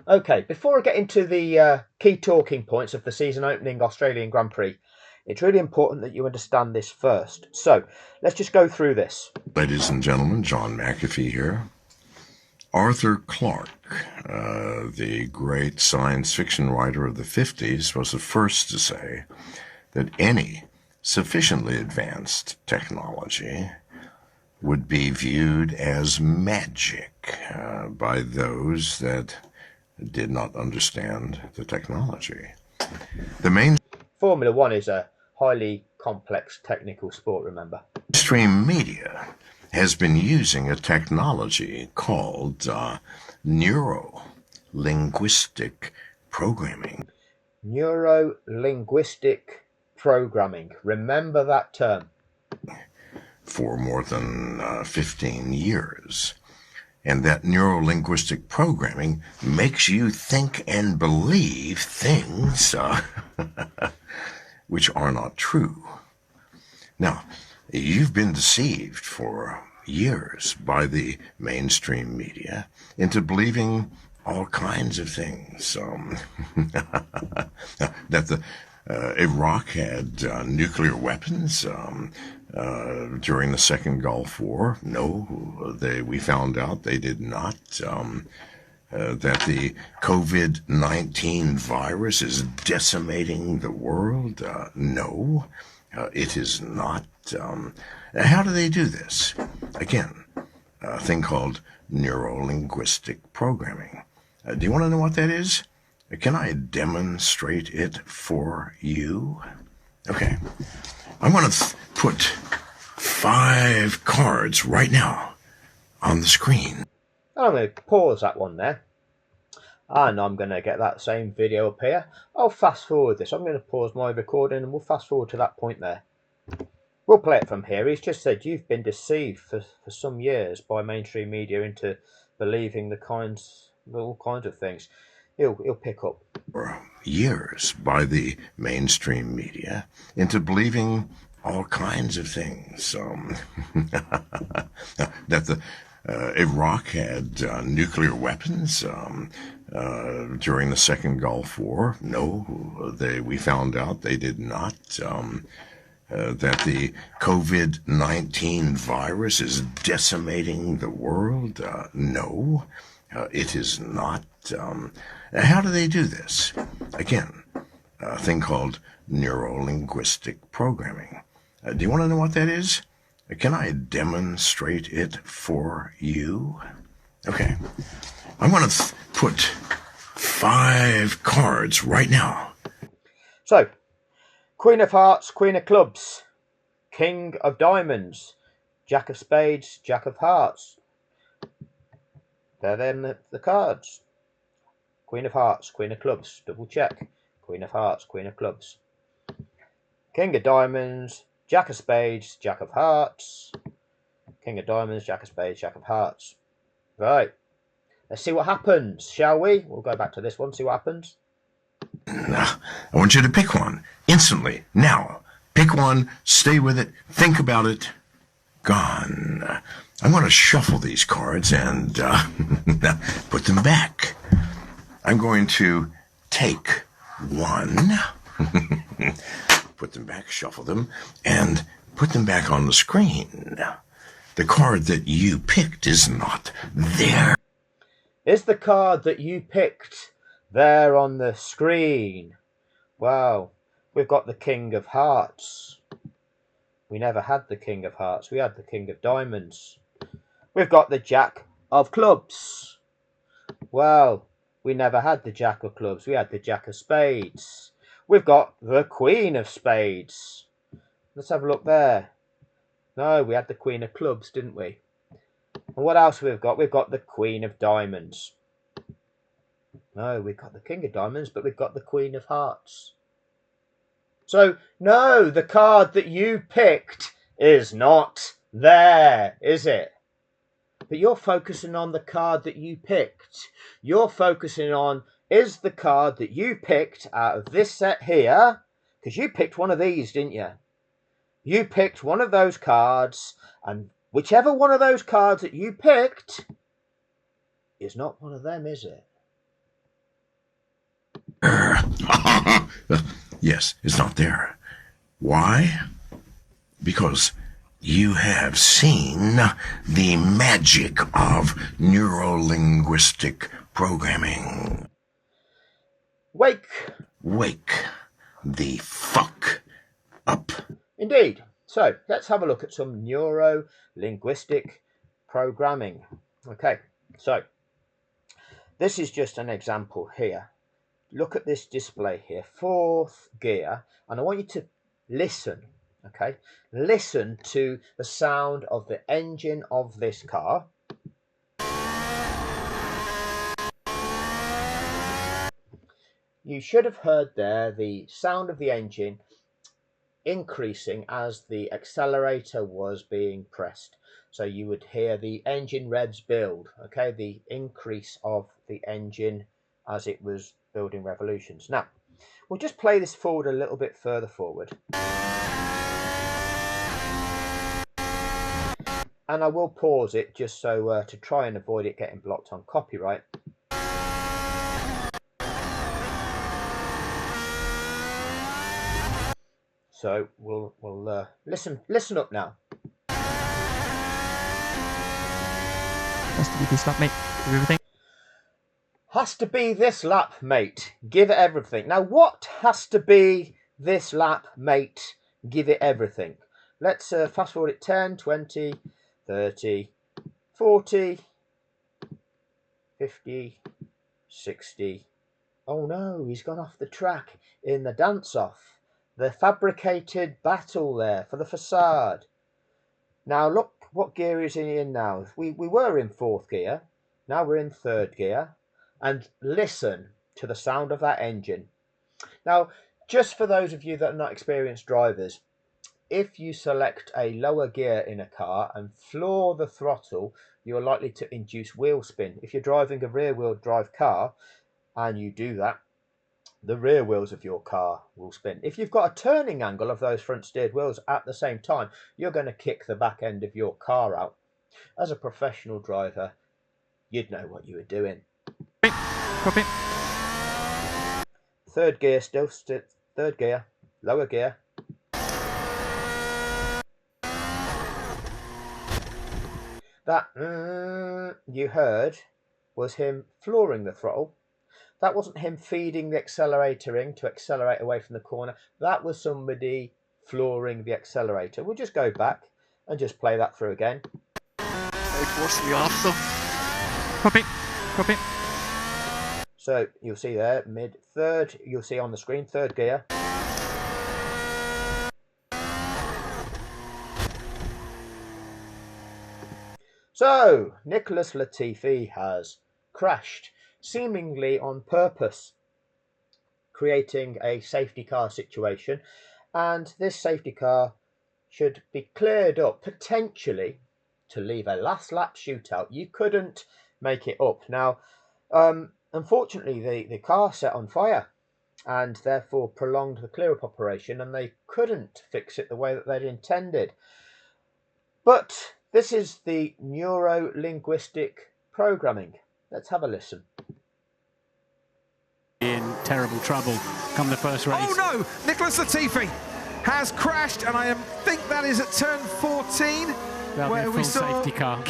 Okay, before I get into the key talking points of the season opening Australian Grand Prix, it's really important that you understand this first. So let's just go through this. Ladies and gentlemen, John McAfee here. Arthur Clarke, the great science fiction writer of the 50s, was the first to say that any sufficiently advanced technology would be viewed as magic by those that did not understand the technology. The Formula One is a highly complex technical sport, remember. mainstream media has been using a technology called NEURO, linguistic programming. Neuro-linguistic programming. Remember that term. For more than 15 years. And that neuro-linguistic programming makes you think and believe things which are not true. Now, you've been deceived for years by the mainstream media into believing all kinds of things. That the Iraq had nuclear weapons during the Second Gulf War. No, we found out they did not. That the COVID-19 virus is decimating the world. No, it is not. How do they do this? Again, a thing called neuro-linguistic programming. Do you want to know what that is? Can I demonstrate it for you? Okay. I'm going to put 5 cards right now on the screen. I'm going to pause that one there. And I'm going to get that same video up here. I'll fast forward this. I'm going to pause my recording and we'll fast forward to that point there. We'll play it from here. He's just said you've been deceived for some years by mainstream media into believing all kinds of things. He'll pick up. For years by the mainstream media into believing all kinds of things. That the Iraq had nuclear weapons during the Second Gulf War. No, we found out they did not. That the COVID-19 virus is decimating the world. No, it is not. How do they do this? Again, a thing called neuro-linguistic programming. Do you want to know what that is? Can I demonstrate it for you? Okay. I'm going to put 5 cards right now. So, Queen of Hearts, Queen of Clubs, King of Diamonds, Jack of Spades, Jack of Hearts. They're then the cards. Queen of Hearts, Queen of Clubs, double check. Queen of Hearts, Queen of Clubs. King of Diamonds, Jack of Spades, Jack of Hearts. King of Diamonds, Jack of Spades, Jack of Hearts. Right. Let's see what happens, shall we? We'll go back to this one, see what happens. I want you to pick one instantly. Now, pick one, stay with it, think about it. Gone. I'm going to shuffle these cards and put them back. I'm going to take one, put them back, shuffle them, and put them back on the screen. The card that you picked is not there. Is the card that you picked there on the screen? Wow, we've got the King of Hearts. We never had the King of Hearts. We had the King of Diamonds. We've got the Jack of Clubs. Well, we never had the Jack of Clubs. We had the Jack of Spades. We've got the Queen of Spades. Let's have a look there. No, we had the Queen of Clubs, didn't we? And what else we've got? We've got the Queen of Diamonds. No, we've got the King of Diamonds, but we've got the Queen of Hearts. So, no, the card that you picked is not there, is it? But you're focusing on the card that you picked. You're focusing on, is the card that you picked out of this set here, because you picked one of these, didn't you? You picked one of those cards, and whichever one of those cards that you picked is not one of them, is it? Yes, it's not there. Why? Because you have seen the magic of neuro-linguistic programming. Wake the fuck up. Indeed. So let's have a look at some neuro-linguistic programming. Okay, so this is just an example here. Look at this display here, 4th gear, and I want you to listen, okay? Listen to the sound of the engine of this car. You should have heard there the sound of the engine increasing as the accelerator was being pressed. So you would hear the engine revs build, okay, the increase of the engine as it was building revolutions. Now, we'll just play this forward a little bit further forward. And I will pause it just so to try and avoid it getting blocked on copyright. So we'll listen up now. Has to be this lap, mate. Give everything. Has to be this lap, mate. Give it everything. Now, what has to be this lap, mate? Give it everything. Let's fast forward it 10, 20, 30, 40, 50, 60. Oh no, he's gone off the track in the dance-off. The fabricated battle there for the facade. Now look what gear is he in now. We were in 4th gear. Now we're in 3rd gear. And listen to the sound of that engine. Now, just for those of you that are not experienced drivers, if you select a lower gear in a car and floor the throttle, you're likely to induce wheel spin. If you're driving a rear-wheel drive car and you do that, the rear wheels of your car will spin. If you've got a turning angle of those front steered wheels at the same time, you're going to kick the back end of your car out. As a professional driver, you'd know what you were doing. Copy. 3rd gear, still 3rd gear, lower gear. That you heard was him flooring the throttle. That wasn't him feeding the accelerator in to accelerate away from the corner. That was somebody flooring the accelerator. We'll just go back and just play that through again. Forcing me off, so. Copy. So you'll see there, mid-3rd, you'll see on the screen, 3rd gear. So, Nicholas Latifi has crashed, seemingly on purpose, creating a safety car situation, and this safety car should be cleared up, potentially, to leave a last lap shootout. You couldn't make it up. Now, unfortunately, the car set on fire and therefore prolonged the clear-up operation, and they couldn't fix it the way that they'd intended. But this is the neuro-linguistic programming. Let's have a listen. In terrible trouble come the first race. Oh no! Nicholas Latifi has crashed, and I think that is at turn 14, where we saw safety car.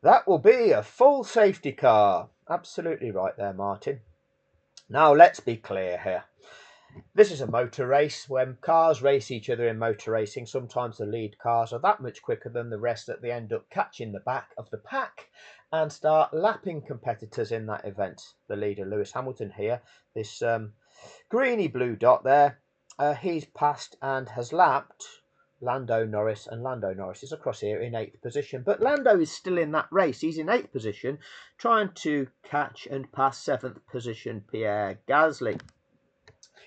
That will be a full safety car. Absolutely right there, Martin. Now let's be clear here. This is a motor race. When cars race each other in motor racing, sometimes the lead cars are that much quicker than the rest that they end up catching the back of the pack and start lapping competitors in that event. The leader, Lewis Hamilton here, this greeny blue dot there, he's passed and has lapped Lando Norris, and Lando Norris is across here in 8th position. But Lando is still in that race. He's in 8th position, trying to catch and pass 7th position Pierre Gasly.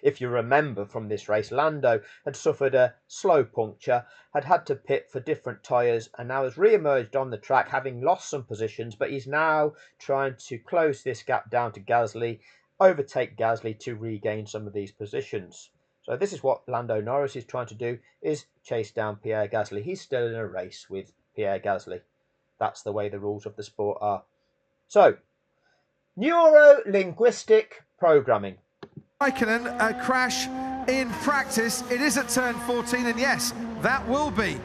If you remember from this race, Lando had suffered a slow puncture, had to pit for different tyres, and now has re-emerged on the track, having lost some positions, but he's now trying to close this gap down to Gasly, overtake Gasly to regain some of these positions. So this is what Lando Norris is trying to do, is chase down Pierre Gasly. He's still in a race with Pierre Gasly. That's the way the rules of the sport are. So, neuro-linguistic programming. Raikkonen, a crash in practice. It is at turn 14, and yes, that will be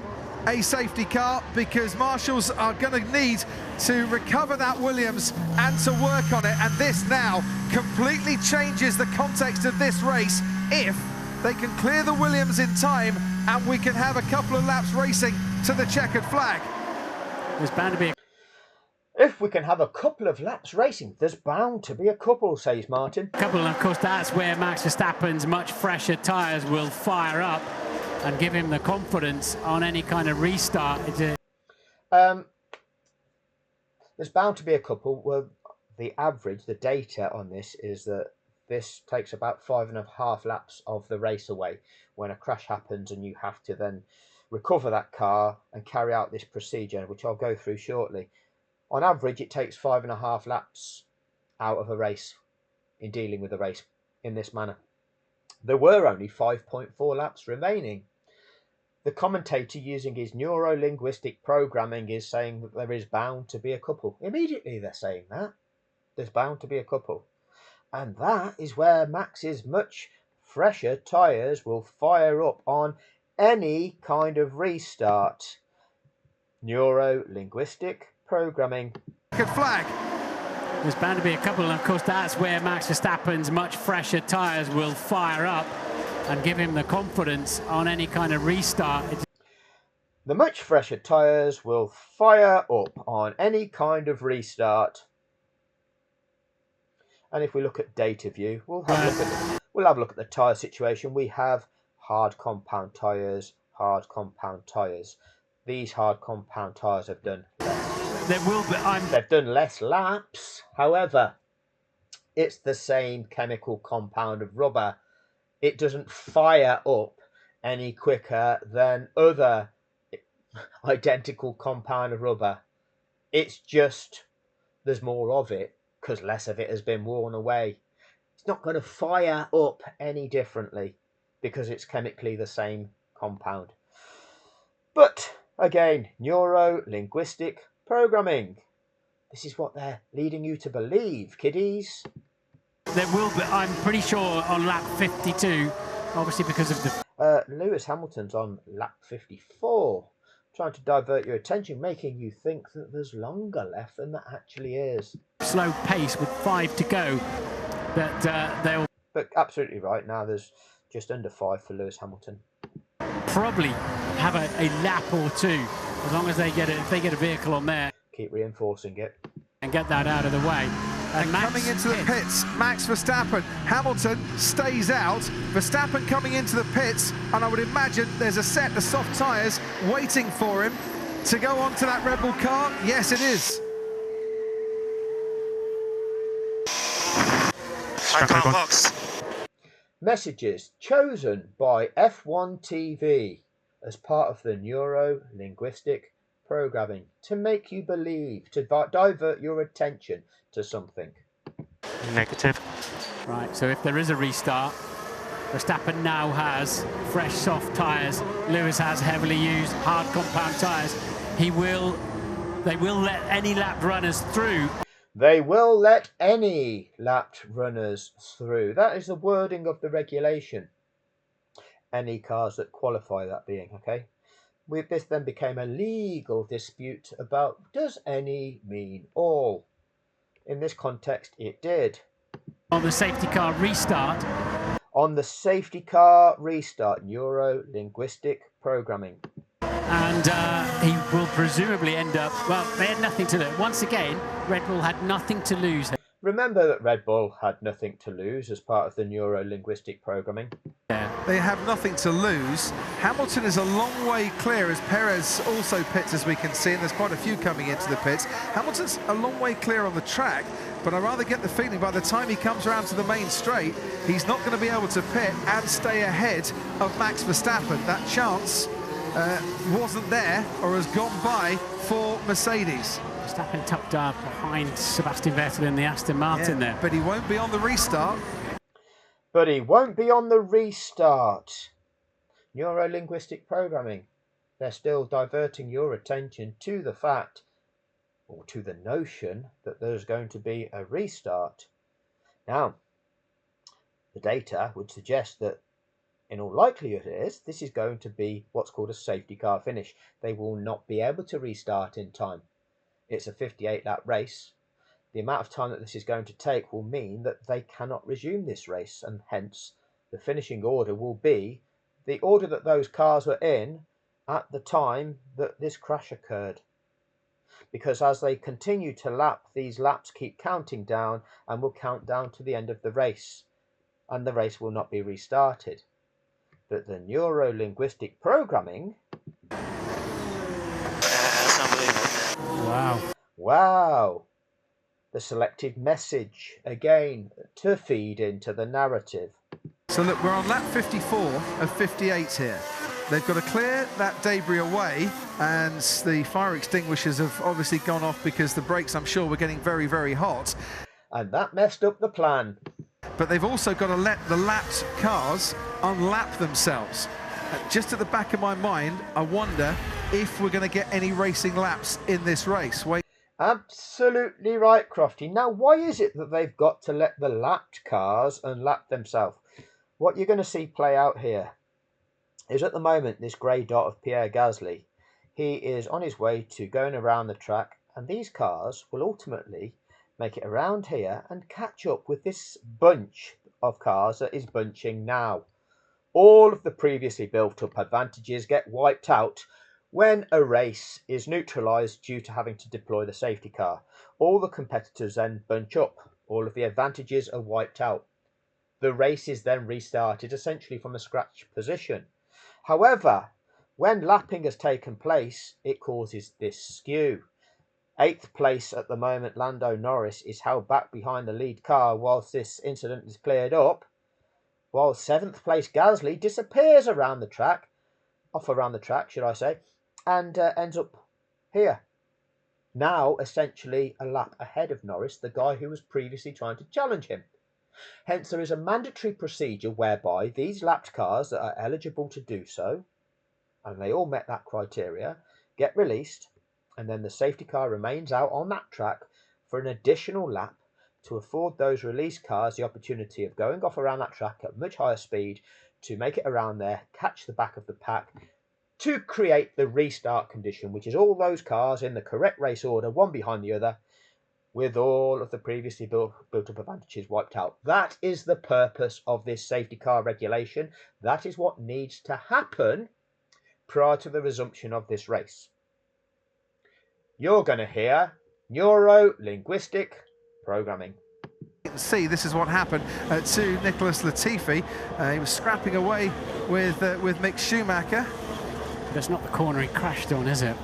a safety car because marshals are going to need to recover that Williams and to work on it. And this now completely changes the context of this race if they can clear the Williams in time and we can have a couple of laps racing to the checkered flag. There's bound to be If we can have a couple of laps racing, there's bound to be a couple, says Martin. a couple, and of course that's where Max Verstappen's much fresher tyres will fire up and give him the confidence on any kind of restart. There's bound to be a couple. Well, the average, the data on this is that this takes about 5.5 laps of the race away when a crash happens and you have to then recover that car and carry out this procedure, which I'll go through shortly. On average, it takes 5.5 laps out of a race in dealing with a race in this manner. There were only 5.4 laps remaining. The commentator, using his neuro-linguistic programming, is saying that there is bound to be a couple. Immediately they're saying that. There's bound to be a couple. And that is where Max's much fresher tyres will fire up on any kind of restart. Neuro-linguistic programming. Checkered flag. There's bound to be a couple, and of course that's where Max Verstappen's much fresher tyres will fire up and give him the confidence on any kind of restart. The much fresher tyres will fire up on any kind of restart. And if we look at data view, we'll have a look at the tyre situation. We have hard compound tyres, hard compound tyres. These hard compound tyres have done they've done less laps. However, it's the same chemical compound of rubber. It doesn't fire up any quicker than other identical compound of rubber. It's just there's more of it because less of it has been worn away. It's not going to fire up any differently because it's chemically the same compound. But again, neuro-linguistic programming. This is what they're leading you to believe, kiddies. There will be, I'm pretty sure, on lap 52, obviously because of the... Lewis Hamilton's on lap 54, trying to divert your attention, making you think that there's longer left than there actually is. Slow pace with 5 to go, that they'll... But absolutely right, now there's just under 5 for Lewis Hamilton. Probably have a lap or two, as long as they get it, if they get a vehicle on there. Keep reinforcing it. And get that out of the way. And coming into the pits, Max Verstappen. Hamilton stays out. Verstappen coming into the pits, and I would imagine there's a set of soft tyres waiting for him to go onto that Red Bull car. Yes, it is. Messages chosen by F1 TV as part of the neuro-linguistic programming to make you believe, to divert your attention to something. Negative. Right, so if there is a restart, Verstappen now has fresh soft tyres. Lewis has heavily used hard compound tyres. They will let any lap runners through. They will let any lapped runners through. That is the wording of the regulation. Any cars that qualify, that being, okay? This then became a legal dispute about, does any mean all? In this context, it did. On the safety car restart. On the safety car restart, neuro-linguistic programming. And he will presumably end up, well, they had nothing to lose. Once again, Red Bull had nothing to lose. Remember that Red Bull had nothing to lose as part of the neuro-linguistic programming. Yeah. They have nothing to lose. Hamilton is a long way clear as Perez also pits, as we can see, and there's quite a few coming into the pits. Hamilton's a long way clear on the track, but I rather get the feeling by the time he comes around to the main straight, he's not going to be able to pit and stay ahead of Max Verstappen. That chance wasn't there or has gone by for Mercedes. Verstappen tucked up behind Sebastian Vettel in the Aston Martin there. But he won't be on the restart. But he won't be on the restart. Neuro-linguistic programming. They're still diverting your attention to the fact, or to the notion, that there's going to be a restart. Now, The data would suggest that in all likelihood this is going to be what's called a safety car finish. They will not be able to restart in time. It's a 58 lap race. The amount of time that this is going to take will mean that they cannot resume this race, and hence the finishing order will be the order that those cars were in at the time that this crash occurred. Because as they continue to lap, these laps keep counting down and will count down to the end of the race, and the race will not be restarted. But the neuro-linguistic programming... That's unbelievable. Wow. The selected message, again, to feed into the narrative. So look, we're on lap 54 of 58 here. They've got to clear that debris away, and the fire extinguishers have obviously gone off because the brakes, I'm sure, were getting very, very hot. And that messed up the plan. But they've also got to let the lapped cars unlap themselves. Just at the back of my mind, I wonder if we're going to get any racing laps in this race. Wait. Absolutely right, Crofty. Now, why is it that they've got to let the lapped cars unlap themselves? What you're going to see play out here is, at the moment, this grey dot of Pierre Gasly, he is on his way to going around the track, and these cars will ultimately make it around here and catch up with this bunch of cars that is bunching now. All of the previously built up advantages get wiped out when a race is neutralised due to having to deploy the safety car. All the competitors then bunch up. All of the advantages are wiped out. The race is then restarted essentially from a scratch position. However, when lapping has taken place, it causes this skew. 8th place at the moment, Lando Norris, is held back behind the lead car whilst this incident is cleared up, while 7th place Gasly disappears around the track, and ends up here. Now, essentially, a lap ahead of Norris, the guy who was previously trying to challenge him. Hence, there is a mandatory procedure whereby these lapped cars that are eligible to do so, and they all met that criteria, get released, and then the safety car remains out on that track for an additional lap to afford those released cars the opportunity of going off around that track at much higher speed to make it around there, catch the back of the pack, to create the restart condition, which is all those cars in the correct race order, one behind the other, with all of the previously built up advantages wiped out. That is the purpose of this safety car regulation. That is what needs to happen prior to the resumption of this race. You're going to hear neuro-linguistic programming. You can see this is what happened to Nicholas Latifi. He was scrapping away with Mick Schumacher. That's not the corner he crashed on, is it?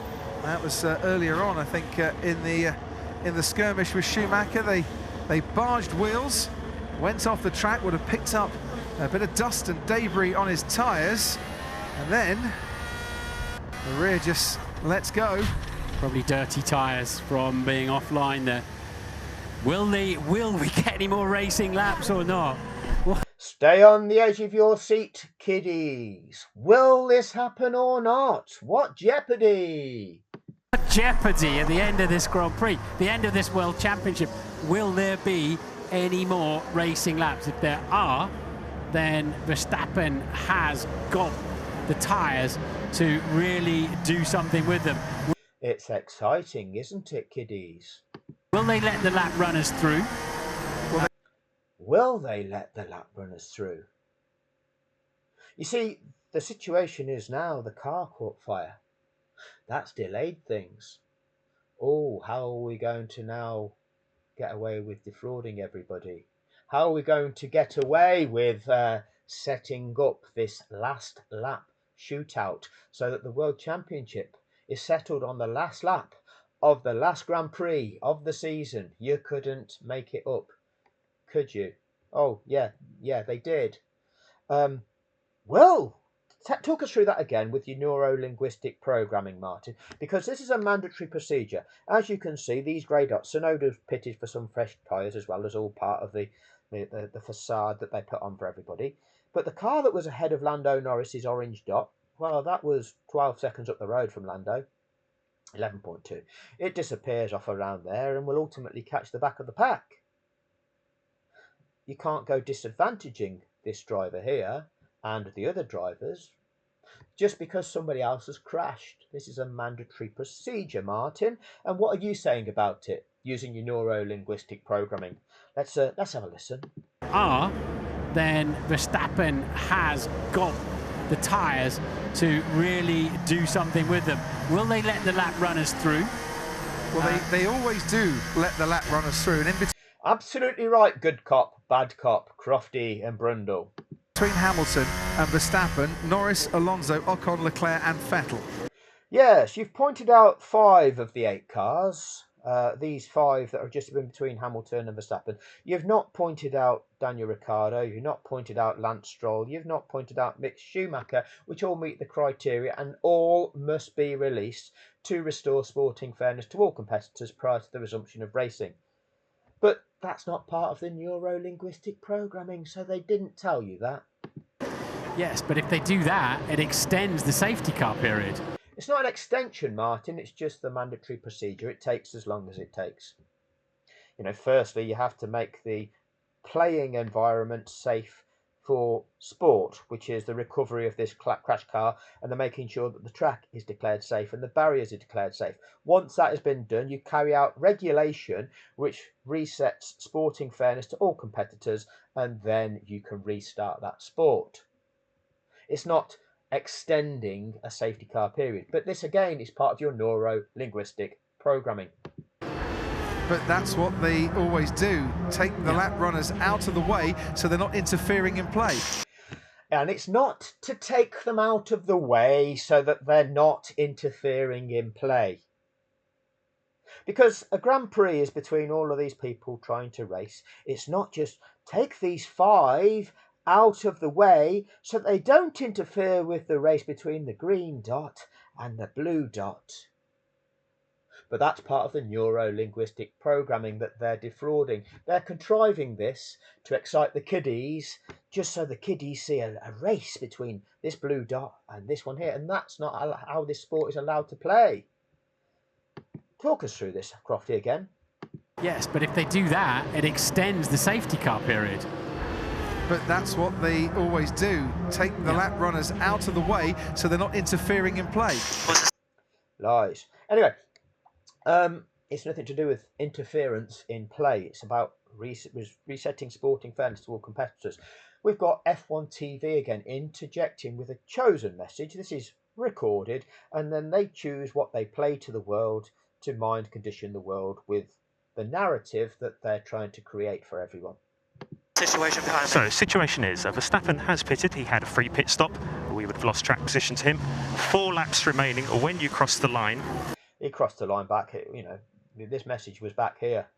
That was earlier on, I think, in the skirmish with Schumacher. They barged wheels, went off the track, would have picked up a bit of dust and debris on his tyres, and then the rear just lets go. Probably dirty tyres from being offline there. Will we get any more racing laps or not? Stay on the edge of your seat, kiddies. Will this happen or not? What jeopardy? What jeopardy at the end of this Grand Prix, the end of this World Championship. Will there be any more racing laps? If there are, then Verstappen has got the tyres to really do something with them. It's exciting, isn't it, kiddies? Will they let the lap runners through? Will they let the lap runners through? You see, the situation is now the car caught fire. That's delayed things. Oh, how are we going to now get away with defrauding everybody? How are we going to get away with setting up this last lap shootout so that the World Championship is settled on the last lap of the last Grand Prix of the season? You couldn't make it up, could you? Oh, yeah, they did. Well, talk us through that again with your neuro-linguistic programming, Martin, because this is a mandatory procedure. As you can see, these grey dots, Sonoda's pitted for some fresh tyres as well, as all part of the facade that they put on for everybody. But the car that was ahead of Lando Norris's orange dot, well, that was 12 seconds up the road from Lando, 11.2. It disappears off around there and will ultimately catch the back of the pack. you can't go disadvantaging this driver here and the other drivers just because somebody else has crashed. This is a mandatory procedure, Martin. And what are you saying about it using your neuro-linguistic programming? Let's have a listen. Then Verstappen has got the tyres to really do something with them. Will they let the lap runners through? Well, they always do let the lap runners through. And in Absolutely right, good cop, bad cop, Crofty and Brundle. between Hamilton and Verstappen, Norris, Alonso, Ocon, Leclerc and Vettel. Yes, you've pointed out 5 of the 8 cars. These 5 that are just in between Hamilton and Verstappen. You've not pointed out Daniel Ricciardo, you've not pointed out Lance Stroll, you've not pointed out Mick Schumacher, which all meet the criteria and all must be released to restore sporting fairness to all competitors prior to the resumption of racing. But that's not part of the neuro-linguistic programming, so they didn't tell you that. Yes, but if they do that, it extends the safety car period. It's not an extension, Martin, it's just the mandatory procedure. It takes as long as it takes. Firstly, you have to make the playing environment safe for sport, which is the recovery of this crash car and the making sure that the track is declared safe and the barriers are declared safe. Once that has been done, you carry out regulation, which resets sporting fairness to all competitors, and then you can restart that sport. It's not extending a safety car period. But this, again, is part of your neuro-linguistic programming. But that's what they always do. Take the lap runners out of the way so they're not interfering in play. And it's not to take them out of the way so that they're not interfering in play. Because a Grand Prix is between all of these people trying to race. It's not just take these 5 out of the way so that they don't interfere with the race between the green dot and the blue dot. But that's part of the neuro-linguistic programming that they're defrauding. They're contriving this to excite the kiddies, just so the kiddies see a race between this blue dot and this one here, and that's not how this sport is allowed to play. Talk us through this, Crofty, again. Yes, but if they do that, it extends the safety car period. But that's what they always do. Take the lap runners out of the way so they're not interfering in play. Lies. Anyway, it's nothing to do with interference in play. It's about resetting sporting fairness to all competitors. We've got F1 TV again interjecting with a chosen message. This is recorded, and then they choose what they play to the world to mind condition the world with the narrative that they're trying to create for everyone. Situation behind me. So, situation is, Verstappen has pitted. He had a free pit stop. We would have lost track position to him. 4 laps remaining when you cross the line. He crossed the line back here, this message was back here.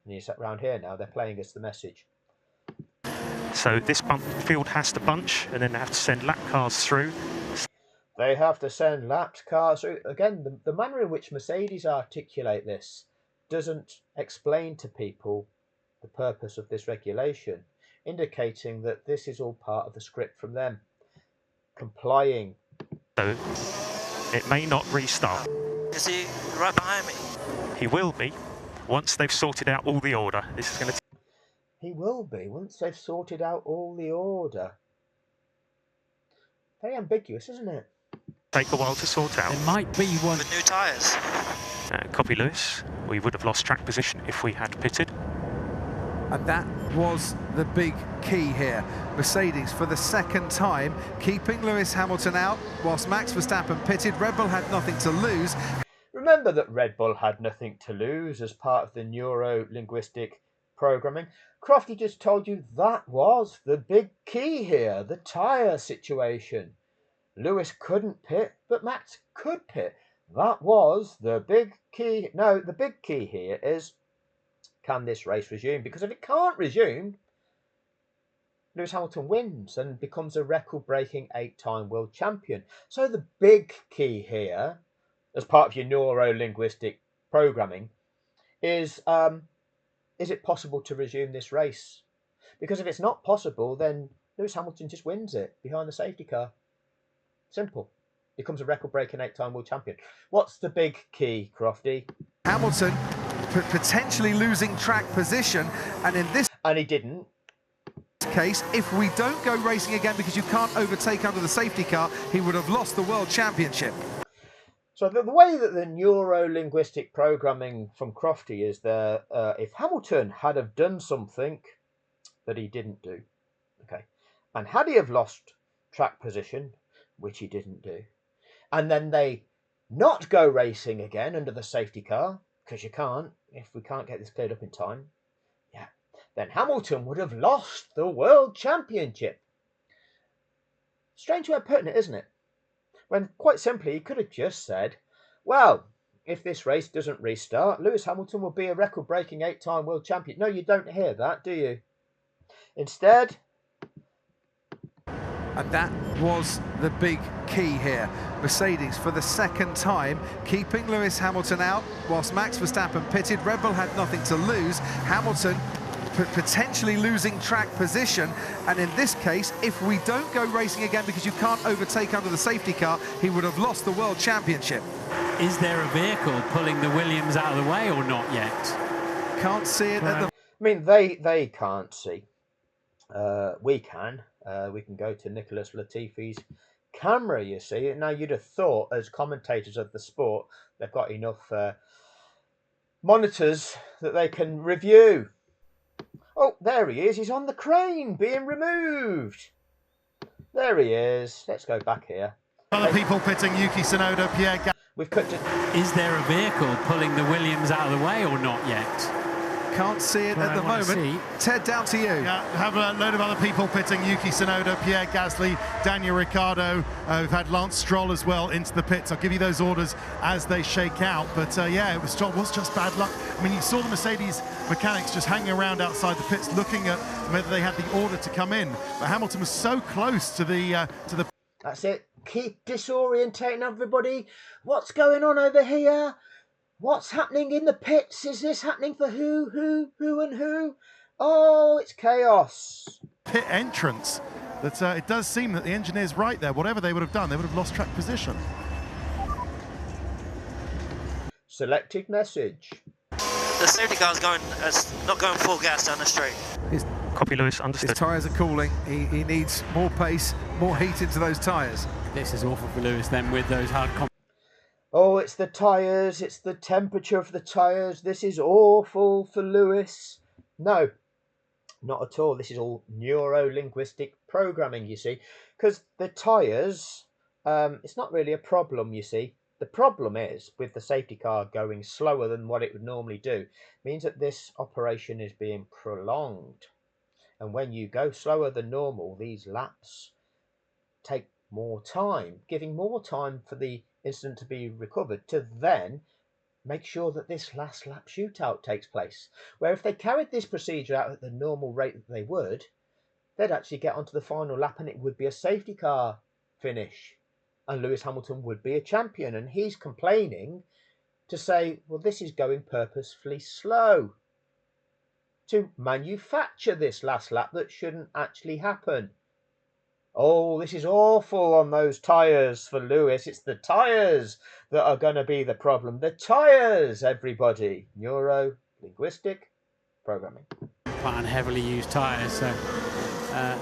And he's around here now. They're playing us the message. So this field has to bunch, and then they have to send lap cars through. They have to send lapped cars through. Again, the manner in which Mercedes articulate this doesn't explain to people the purpose of this regulation, indicating that this is all part of the script from them. Complying. So it may not restart. Is he right behind me? He will be once they've sorted out all the order. This is going to He will be once they've sorted out all the order. Very ambiguous, isn't it? take a while to sort out. There might be one. With new tyres. Copy, Lewis. We would have lost track position if we had pitted. And that was the big key here. Mercedes, for the second time, keeping Lewis Hamilton out, whilst Max Verstappen pitted. Red Bull had nothing to lose. Remember that Red Bull had nothing to lose as part of the neuro-linguistic programming. Crofty just told you that was the big key here, the tyre situation. Lewis couldn't pit, but Max could pit. That was the big key. No, the big key here is, can this race resume? Because if it can't resume, Lewis Hamilton wins and becomes a record-breaking 8-time world champion. So the big key here, as part of your neuro-linguistic programming, is it possible to resume this race? Because if it's not possible, then Lewis Hamilton just wins it behind the safety car. Simple. Becomes a record-breaking 8-time world champion. What's the big key, Crofty? Hamilton potentially losing track position, and in this... And he didn't. case, if we don't go racing again because you can't overtake under the safety car, he would have lost the World Championship. So the way that the neuro-linguistic programming from Crofty is there, if Hamilton had have done something that he didn't do, okay, and had he have lost track position, which he didn't do, and then they not go racing again under the safety car, because you can't, if we can't get this cleared up in time, yeah, then Hamilton would have lost the World Championship. Strange way of putting it, isn't it? When quite simply he could have just said, well, if this race doesn't restart, Lewis Hamilton will be a record-breaking 8-time world champion. No, you don't hear that, do you? Instead... And that was the big key here. Mercedes, for the second time, keeping Lewis Hamilton out, whilst Max Verstappen pitted. Red Bull had nothing to lose. Hamilton potentially losing track position, and in this case, if we don't go racing again because you can't overtake under the safety car, he would have lost the World Championship. Is there a vehicle pulling the Williams out of the way or not yet? Can't see it at the... I mean, they can't see. We can. We can go to Nicholas Latifi's camera, you see. Now, you'd have thought, as commentators of the sport, they've got enough monitors that they can review. Oh, there he is. He's on the crane, being removed. There he is. Let's go back here. Other people pitting: Yuki Tsunoda, Pierre Gasly. We've cut to... Is there a vehicle pulling the Williams out of the way or not yet? Can't see it at the moment. Ted, down to you. Yeah, have a load of other people pitting: Yuki Tsunoda, Pierre Gasly, Daniel Ricciardo. We've had Lance Stroll as well into the pits. I'll give you those orders as they shake out. But yeah, it was just bad luck. I mean, you saw the Mercedes mechanics just hanging around outside the pits, looking at whether they had the order to come in. But Hamilton was so close to the. That's it. Keep disorientating everybody. What's going on over here? What's happening in the pits? Is this happening for who, and who? Oh, it's chaos. Pit entrance. That it does seem that the engineer's right there. Whatever they would have done, they would have lost track position. Selected message. The safety car's not going full gas down the straight. Copy, Lewis, understood. His tyres are cooling. He needs more pace, more heat into those tyres. This is awful for Lewis then with those hard Oh, it's the tyres, it's the temperature of the tyres. This is awful for Lewis. No, not at all. This is all neuro-linguistic programming, you see. Because the tyres, it's not really a problem, you see. The problem is, with the safety car going slower than what it would normally do, means that this operation is being prolonged. And when you go slower than normal, these laps take more time, giving more time for the incident to be recovered to then make sure that this last lap shootout takes place. Where if they carried this procedure out at the normal rate that they would, they'd actually get onto the final lap and it would be a safety car finish. And Lewis Hamilton would be a champion. And he's complaining to say, well, this is going purposefully slow to manufacture this last lap that shouldn't actually happen. Oh, this is awful on those tyres for Lewis. It's the tyres that are going to be the problem. The tyres, everybody. Neuro-linguistic programming. and heavily used tyres. So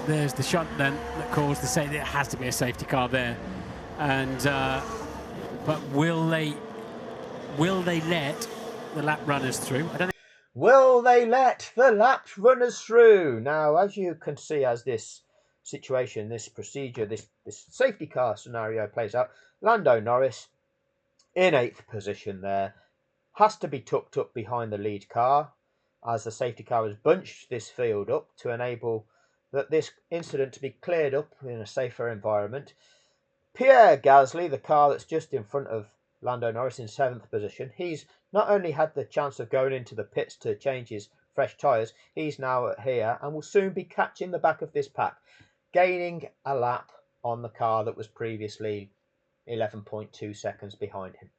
there's the shot then that caused the safety. It has to be a safety car there. And but will they let the lap runners through? I don't think. Will they let the lap runners through? Now, as you can see, as this situation, this procedure, this safety car scenario plays out, Lando Norris in 8th position there, has to be tucked up behind the lead car as the safety car has bunched this field up to enable this incident to be cleared up in a safer environment. Pierre Gasly, the car that's just in front of Lando Norris in 7th position, he's not only had the chance of going into the pits to change his fresh tyres, he's now here and will soon be catching the back of this pack, gaining a lap on the car that was previously 11.2 seconds behind him.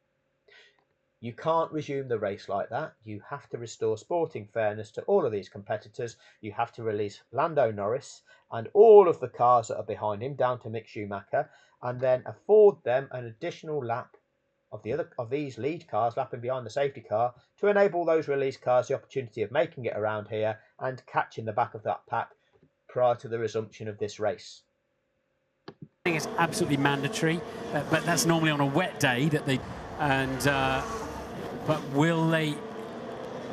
You can't resume the race like that. You have to restore sporting fairness to all of these competitors. You have to release Lando Norris and all of the cars that are behind him down to Mick Schumacher, and then afford them an additional lap of these lead cars lapping behind the safety car to enable those release cars the opportunity of making it around here and catching the back of that pack prior to the resumption of this race. I think it's absolutely mandatory, but that's normally on a wet day that they. And but will they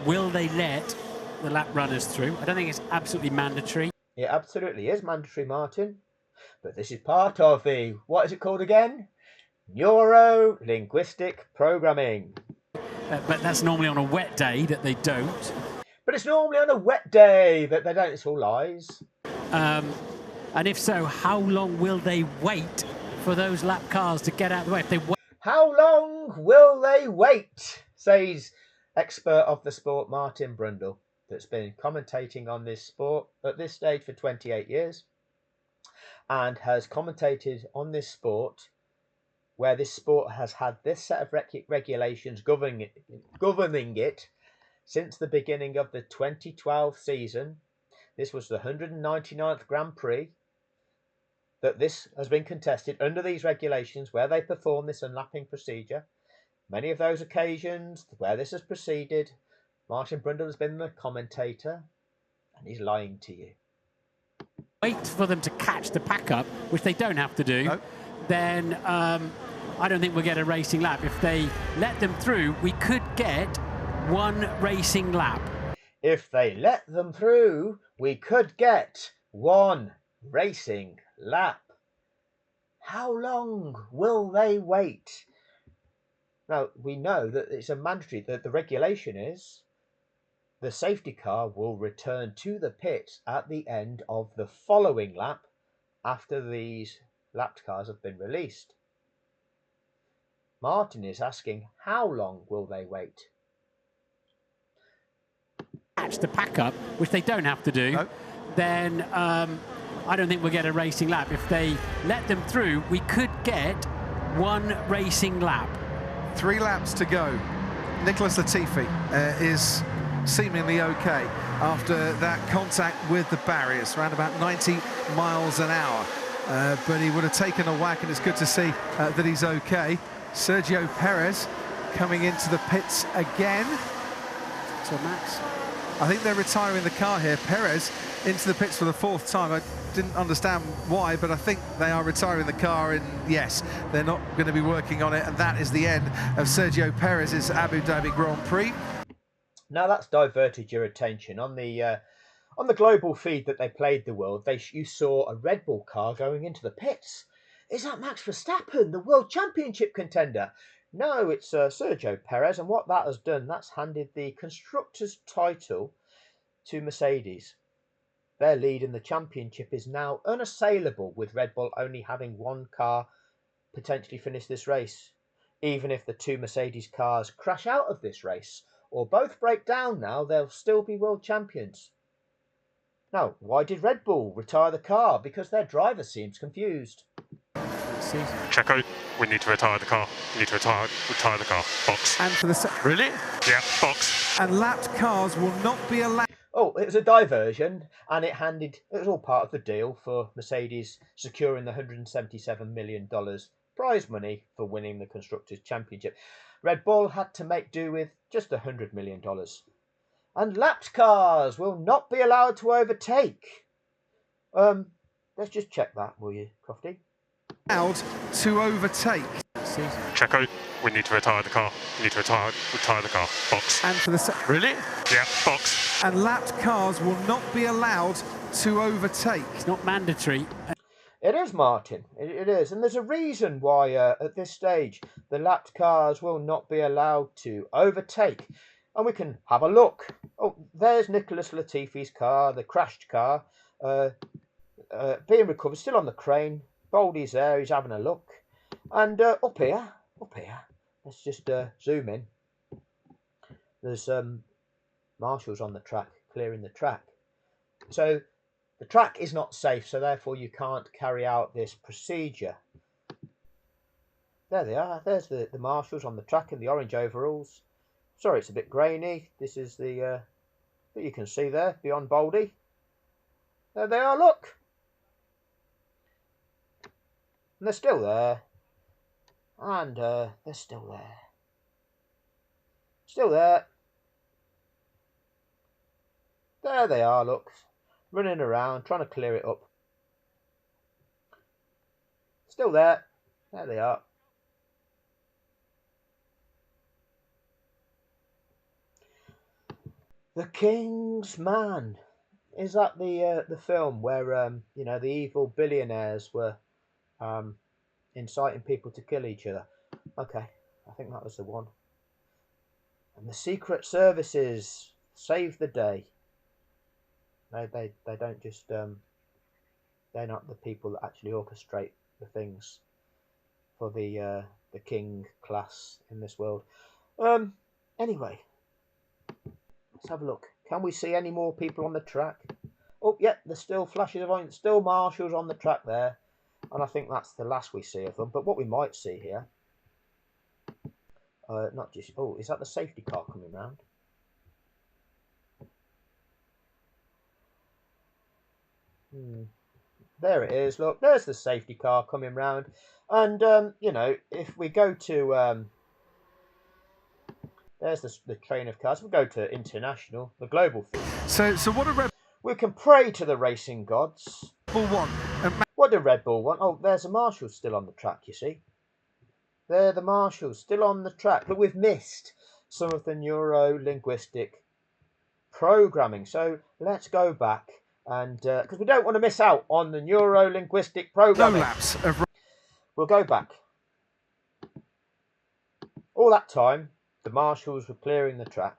let the lap runners through? I don't think it's absolutely mandatory. It absolutely is mandatory, Martin. But this is part of the, what is it called again? Neuro-linguistic programming. But that's normally on a wet day that they don't. But it's normally on a wet day that they don't. It's all lies. And if so, how long will they wait for those lap cars to get out of the way? If they wait, how long will they wait? Says expert of the sport Martin Brundle, that's been commentating on this sport at this stage for 28 years and has commentated on this sport where this sport has had this set of regulations governing it since the beginning of the 2012 season. This was the 199th Grand Prix that this has been contested under these regulations where they perform this unlapping procedure. Many of those occasions where this has proceeded, Martin Brundle has been the commentator, and he's lying to you. Wait for them to catch the pack up, which they don't have to do, no. Then I don't think we'll get a racing lap. If they let them through, we could get one racing lap. If they let them through, we could get one racing lap. How long will they wait? Now, we know that it's a mandatory, that the regulation is the safety car will return to the pits at the end of the following lap after these lapped cars have been released. Martin is asking, how long will they wait? Catch the pack up, which they don't have to do, no. Then I don't think we'll get a racing lap. If they let them through, we could get one racing lap. 3 laps to go. Nicholas Latifi is seemingly okay after that contact with the barriers, around about 90 miles an hour. But he would have taken a whack, and it's good to see that he's okay. Sergio Perez coming into the pits again. So Max, I think they're retiring the car here. Perez into the pits for the 4th time. I didn't understand why, but I think they are retiring the car, and yes, they're not going to be working on it, and that is the end of Sergio Perez's Abu Dhabi Grand Prix. Now that's diverted your attention. On the global feed that they played the world, you saw a Red Bull car going into the pits. Is that Max Verstappen, the World Championship contender? No, it's Sergio Perez, and what that has done, that's handed the Constructors' title to Mercedes. Their lead in the championship is now unassailable, with Red Bull only having one car potentially finish this race. Even if the 2 Mercedes cars crash out of this race, or both break down now, they'll still be world champions. Now, why did Red Bull retire the car? Because their driver seems confused. Checo, we need to retire the car. We need to retire the car. Box. And for the really? Yeah, box. And lapped cars will not be allowed. Oh, it was a diversion, and it was all part of the deal for Mercedes securing the $177 million prize money for winning the Constructors' Championship. Red Bull had to make do with just $100 million. And lapped cars will not be allowed to overtake. Let's just check that, will you, Crofty? Allowed to overtake. Checo, we need to retire the car. We need to retire the car. Box. And for the really? Yeah, box. And lapped cars will not be allowed to overtake. It's not mandatory. It is, Martin. It is. And there's a reason why at this stage the lapped cars will not be allowed to overtake. And we can have a look. Oh, there's Nicholas Latifi's car, the crashed car, being recovered, still on the crane. Baldy's there, he's having a look. And up here, let's just zoom in. There's marshals on the track, clearing the track. So the track is not safe, so therefore you can't carry out this procedure. There they are. There's the marshals on the track in the orange overalls. Sorry, it's a bit grainy. This is the that you can see there beyond Baldy. There they are, look. And they're still there. And they're still there. Still there. There they are, look. running around, trying to clear it up. Still there. There they are. The King's Man. Is that the film where you know, the evil billionaires were inciting people to kill each other? Okay, I think that was the one. And the Secret Services save the day. They don't just they're not the people that actually orchestrate the things for the king class in this world. Anyway, let's have a look. Can we see any more people on the track? Oh, yeah, there's still flashes of light, still marshals on the track there. And I think that's the last we see of them. But what we might see here, not just, oh, is that the safety car coming round? There it is, look, there's the safety car coming round. And, you know, if we go to, there's the train of cars, we go to international, the global field. So what a Red We can pray to the racing gods. Bull want. What did Red Bull want? Oh, there's the marshals still on the track, you see. They're the marshals still on the track, but we've missed some of the neuro-linguistic programming. So let's go back and because we don't want to miss out on the neuro-linguistic programming. No laps of... We'll go back. All that time, the marshals were clearing the track.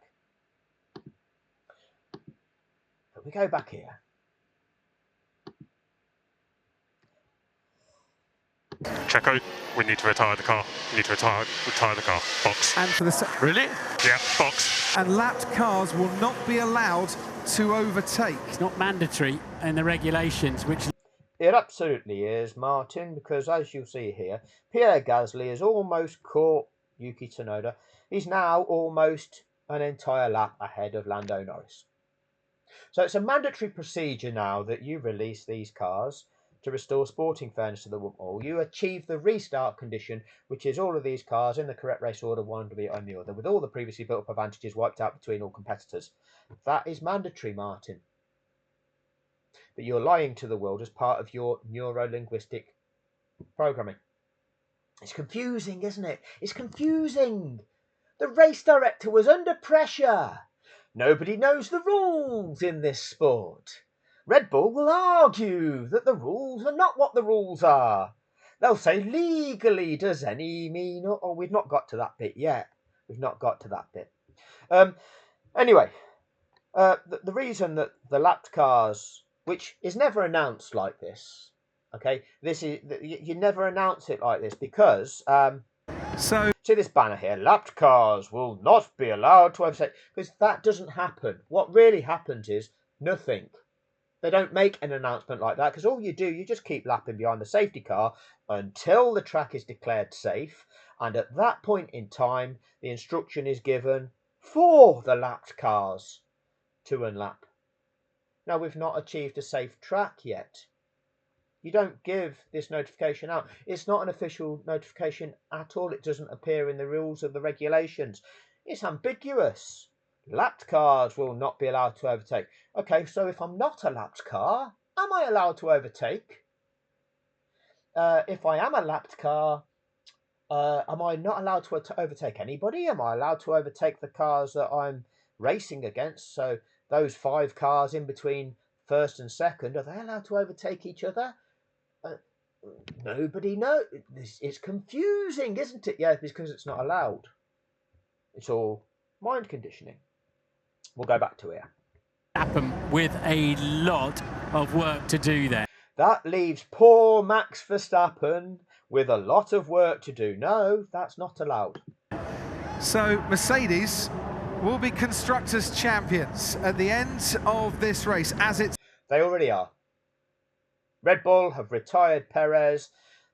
But we go back here. Checo, we need to retire the car. We need to retire the car. Box. And for the... Really? Yeah, box. And lapped cars will not be allowed to overtake. It's not mandatory in the regulations, which... It absolutely is, Martin, because as you'll see here, Pierre Gasly has almost caught Yuki Tsunoda. He's now almost an entire lap ahead of Lando Norris. So it's a mandatory procedure now that you release these cars to restore sporting fairness to the all. You achieve the restart condition, which is all of these cars in the correct race order, one behind the other, with all the previously built up advantages wiped out between all competitors. That is mandatory, Martin. But you're lying to the world as part of your neuro-linguistic programming. It's confusing, isn't it? It's confusing. The race director was under pressure. Nobody knows the rules in this sport. Red Bull will argue that the rules are not what the rules are. They'll say legally does any mean... Oh, we've not got to that bit yet. We've not got to that bit. Anyway, the reason that the lapped cars, which is never announced like this, okay, this is you never announce it like this because So see this banner here, lapped cars will not be allowed to overtake, because that doesn't happen. What really happens is nothing. They don't make an announcement like that, because all you do, you just keep lapping behind the safety car until the track is declared safe, and at that point in time the instruction is given for the lapped cars to unlap. Now, we've not achieved a safe track yet. You don't give this notification out. It's not an official notification at all. It doesn't appear in the rules of the regulations. It's ambiguous. Lapped cars will not be allowed to overtake. Okay, so if I'm not a lapped car, am I allowed to overtake? If I am a lapped car, am I not allowed to overtake anybody? Am I allowed to overtake the cars that I'm racing against? So those 5 cars in between first and second, are they allowed to overtake each other? Nobody knows. It's confusing, isn't it? Yeah, because it's not allowed. It's all mind conditioning. We'll go back to here. Happen with a lot of work to do there. That leaves poor Max Verstappen with a lot of work to do. No, that's not allowed. So Mercedes will be Constructors' champions at the end of this race, as it's... They already are. Red Bull have retired Perez.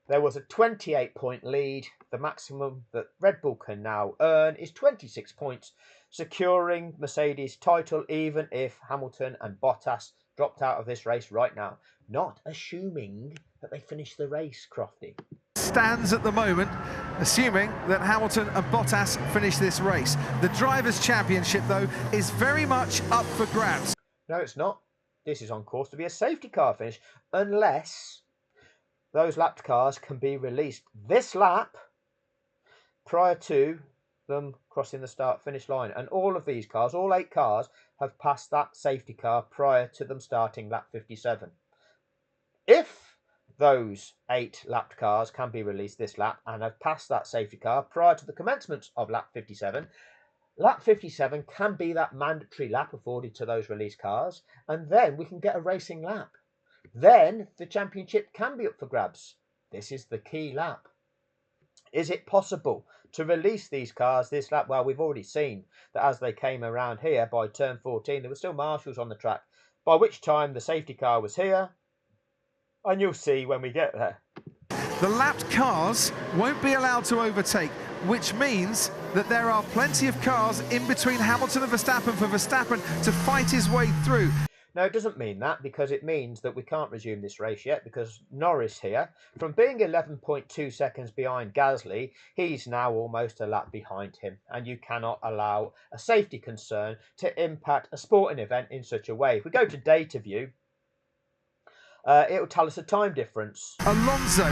There was a 28-point lead. The maximum that Red Bull can now earn is 26 points, securing Mercedes' title even if Hamilton and Bottas dropped out of this race right now. Not assuming that they finish the race, Crofty. Stands at the moment, assuming that Hamilton and Bottas finish this race. The Drivers' Championship, though, is very much up for grabs. No, it's not. this is on course to be a safety car finish, unless those lapped cars can be released this lap prior to them crossing the start-finish line. And all of these cars, all 8 cars, have passed that safety car prior to them starting lap 57. If those 8 lapped cars can be released this lap and have passed that safety car prior to the commencement of lap 57, lap 57 can be that mandatory lap afforded to those released cars, and then we can get a racing lap. Then the championship can be up for grabs. This is the key lap. Is it possible to release these cars this lap? Well, we've already seen that as they came around here by turn 14, there were still marshals on the track, by which time the safety car was here, and you'll see when we get there. The lapped cars won't be allowed to overtake, which means that there are plenty of cars in between Hamilton and Verstappen for Verstappen to fight his way through. No, it doesn't mean that, because it means that we can't resume this race yet, because Norris here, from being 11.2 seconds behind Gasly, he's now almost a lap behind him, and you cannot allow a safety concern to impact a sporting event in such a way. If we go to data view, it'll tell us a time difference. Alonso.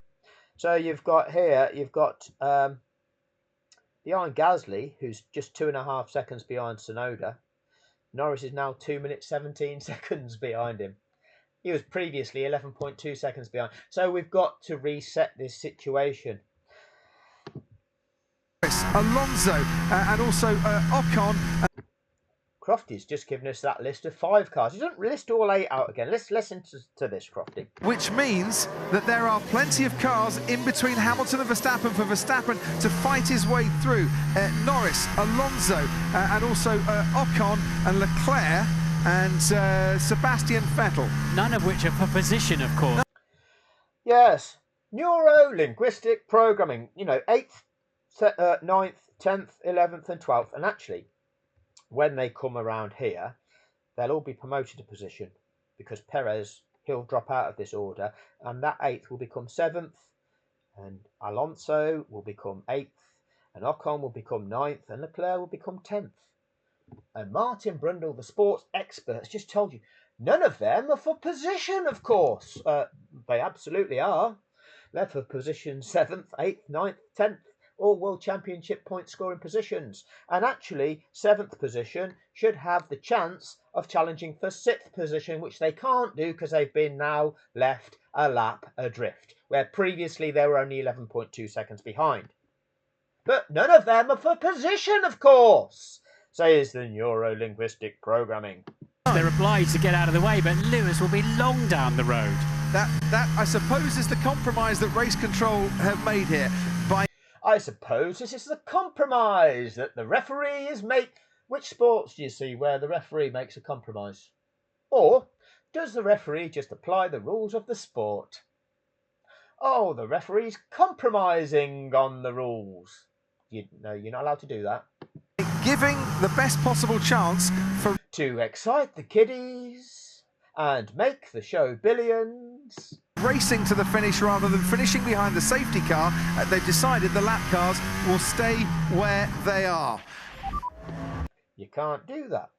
So you've got behind Gasly, who's just 2.5 seconds behind Tsunoda. Norris is now 2 minutes 17 seconds behind him. He was previously 11.2 seconds behind. So we've got to reset this situation. Alonso and also Ocon. Crofty's just given us that list of 5 cars. He doesn't list all 8 out again. Let's listen to this, Crofty. Which means that there are plenty of cars in between Hamilton and Verstappen for Verstappen to fight his way through. Norris, Alonso, and also Ocon and Leclerc and Sebastian Vettel. None of which are for position, of course. Yes, neuro-linguistic programming. You know, 8th, 9th, 10th, 11th and 12th. And actually, when they come around here, they'll all be promoted to position, because Perez, he'll drop out of this order, and that 8th will become 7th, and Alonso will become 8th, and Ocon will become 9th, and Leclerc will become 10th. And Martin Brundle, the sports expert, has just told you none of them are for position, of course. They absolutely are. They're for position 7th, 8th, 9th, 10th. All World Championship point scoring positions. And actually, 7th position should have the chance of challenging for 6th position, which they can't do because they've been now left a lap adrift, where previously they were only 11.2 seconds behind. But none of them are for position, of course, says the neuro-linguistic programming. They're obliged to get out of the way, but Lewis will be long down the road. That I suppose is the compromise that race control have made here. I suppose this is the compromise that the referee is make. Which sports do you see where the referee makes a compromise? Or does the referee just apply the rules of the sport? Oh, the referee's compromising on the rules. No, you're not allowed to do that. Giving the best possible chance for to excite the kiddies and make the show billions. Racing to the finish rather than finishing behind the safety car. They've decided the lap cars will stay where they are. You can't do that.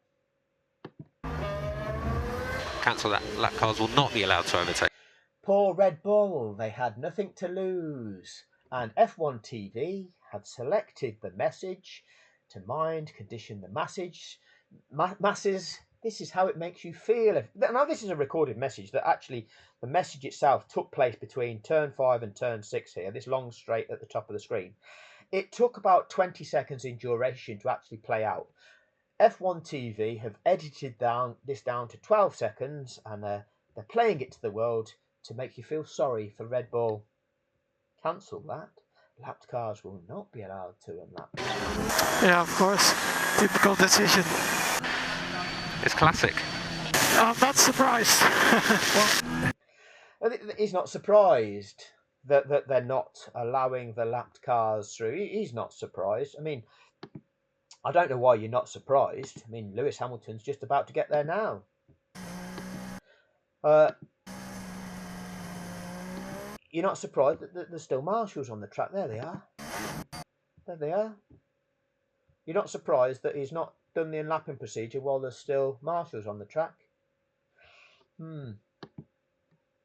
Cancel that. Lap cars will not be allowed to overtake. Poor Red Bull, they had nothing to lose. And F1 TV had selected the message to mind, condition the masses. This is how it makes you feel. Now, this is a recorded message that actually the message itself took place between turn 5 and turn 6 here, this long straight at the top of the screen. It took about 20 seconds in duration to actually play out. F1 TV have edited this down to 12 seconds, and they're playing it to the world to make you feel sorry for Red Bull. Cancel that. Lapped cars will not be allowed to unlap. Yeah, of course. Typical decision. It's classic. I'm not surprised. Well, he's not surprised that they're not allowing the lapped cars through. He's not surprised. I mean, I don't know why you're not surprised. I mean, Lewis Hamilton's just about to get there now. You're not surprised that there's still marshals on the track. There they are. There they are. You're not surprised that he's not done the unlapping procedure while there's still marshals on the track. One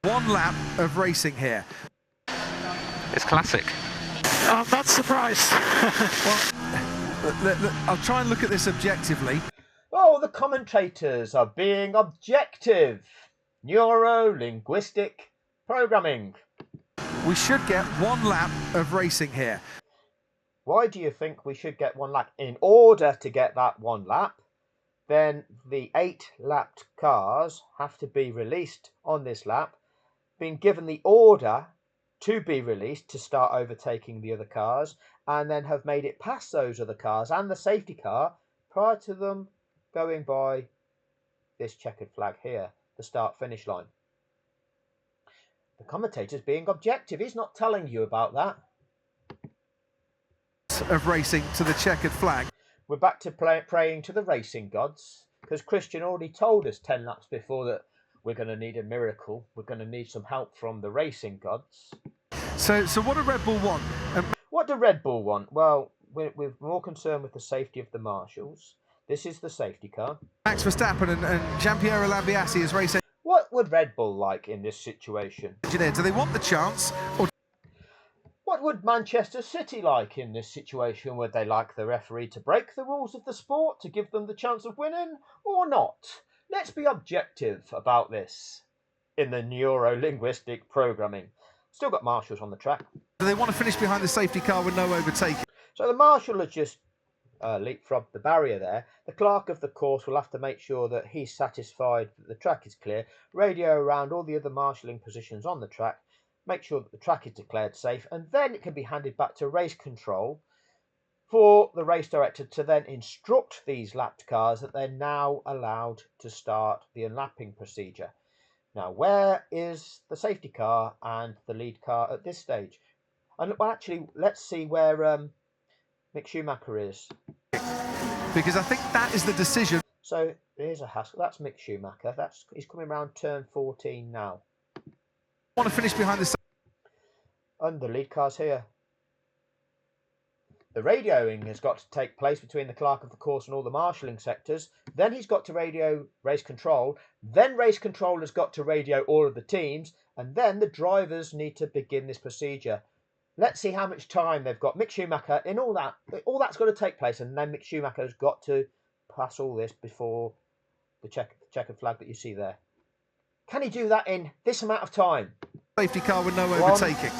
lap of racing here. It's classic. I'm not surprised. Well, I'll try and look at this objectively. Oh, the commentators are being objective. Neuro-linguistic programming. We should get one lap of racing here. Why do you think we should get one lap? In order to get that one lap, then the 8-lapped cars have to be released on this lap, being given the order to be released to start overtaking the other cars, and then have made it past those other cars and the safety car prior to them going by this checkered flag here, the start-finish line. The commentator's being objective. He's not telling you about that. Of racing to the checkered flag. We're back to praying to the racing gods, because Christian already told us 10 laps before that we're going to need a miracle. We're going to need some help from the racing gods. So what do Red Bull want? What do Red Bull want? Well, we're more concerned with the safety of the marshals. This is the safety car. Max Verstappen and Giampiero Lambiase as race What would Red Bull like in this situation? engineer. Do they want the chance, or What would Manchester City like in this situation? Would they like the referee to break the rules of the sport to give them the chance of winning, or not? Let's be objective about this in the neuro-linguistic programming. Still got marshals on the track. do they want to finish behind the safety car with no overtaking? So the marshal has just leapfrogged the barrier there. The clerk of the course will have to make sure that he's satisfied that the track is clear, radio around all the other marshalling positions on the track, make sure that the track is declared safe, and then it can be handed back to race control for the race director to then instruct these lapped cars that they're now allowed to start the unlapping procedure. Now, where is the safety car and the lead car at this stage? And well, actually, let's see where Mick Schumacher is. Because I think that is the decision. So here's a hassle. That's Mick Schumacher. He's coming around turn 14 now. Want to finish behind the And the lead car's here. The radioing has got to take place between the clerk of the course and all the marshalling sectors. Then he's got to radio race control. Then race control has got to radio all of the teams. And then the drivers need to begin this procedure. Let's see how much time they've got. Mick Schumacher, in all that's got to take place. And then Mick Schumacher has got to pass all this before the checkered flag that you see there. Can he do that in this amount of time? Safety car with no overtaking.